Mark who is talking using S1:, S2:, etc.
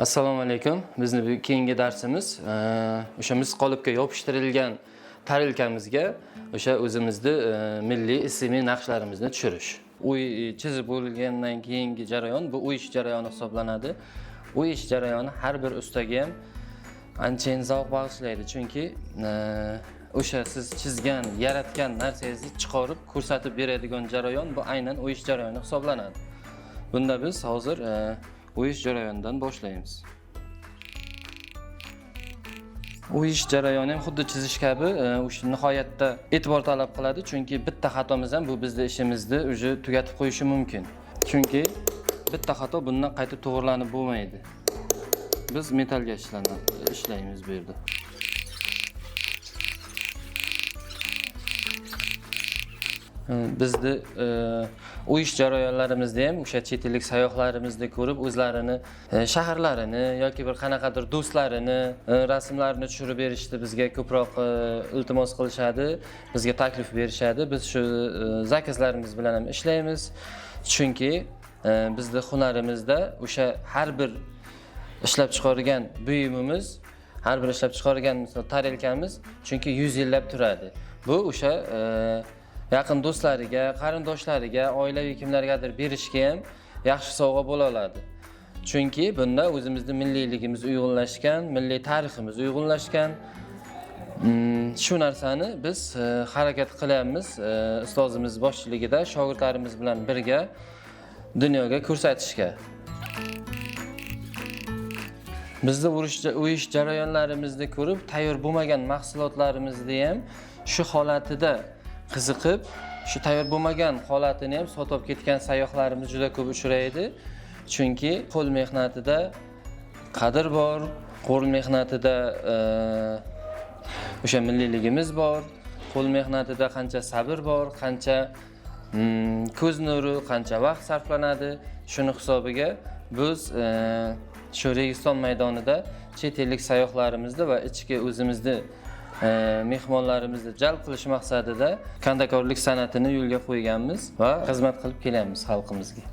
S1: Assalomu alaykum. Bizning keyingi darsimiz o'sha mis qolipga yopishtirilgan tarelkamizga o'sha o'zimizning milliy ismiy naqshlarimizni tushirish. Uy chizib bo'lgandan keyingi jarayon bu uy ish jarayoni hisoblanadi. Uy ish jarayoni har bir ustaga ham anchayin zavq bag'ishlaydi, chunki o'sha siz chizgan, yaratgan narsangizni chiqarib ko'rsatib beradigan jarayon bu aynan uy ish jarayoni hisoblanadi. Bunda biz hozir uy ish jarayonidan boshlaymiz. Uy ish jarayoni ham xuddi chizish kabi o'sha nihoyatda e'tibor talab qiladi, chunki bitta xatomiz ham bu bizning ishimizni uje tugatib qo'yishi mumkin. Chunki bitta xato bundan qaytib to'g'rilanib bo'lmaydi. Biz metallga ishlaymiz bu yerda. Bizni uy ish jarayonlarimizda ham o'sha chet ellik sayyohlarimizni ko'rib o'zlarini shaharlarini yoki bir qanaqadir do'stlarini rasmlarini tushirib berishni bizga ko'proq iltimos qilishadi, bizga taklif berishadi. Biz shu zakazlarimiz bilan ham ishlaymiz. Chunki bizning hunarimizda o'sha har bir ishlab chiqargan buyumimiz, har bir ishlab chiqargan misol tarelkamiz chunki 100 yillab turadi. Bu o'sha yaqin do'stlariga, qarindoshlariga, oilaviy kimlargadir berishga ham yaxshi sovg'a bo'la oladi. Chunki bunda o'zimizning milliyligimiz uyg'unlashgan, milliy tariximiz uyg'unlashgan. Shu narsani biz harakat qilyapmiz ustozimiz boshchiligida shogirdlarimiz bilan birga dunyoga ko'rsatishga. Bizning uy ish jarayonlarimizni ko'rib, tayyor bo'lmagan mahsulotlarimizni ham shu holatida qiziqib, shu tayyor bo'lmagan holatini ham sotib ketgan sayyohlarimiz juda ko'p uchraydi. Chunki qo'l mehnatida qadr bor, qo'l mehnatida o'sha milliyligimiz bor, qo'l mehnatida qancha sabr bor, qancha ko'z nuri, qancha vaqt sarflanadi. Shuni hisobiga biz shu Registon maydonida chet ellik sayyohlarimizni va ichki o'zimizni mehmonlarimizni jalb qilish maqsadida kandakorlik san'atini yo'lga qo'yganmiz va xizmat qilib kelyapmiz xalqimizga.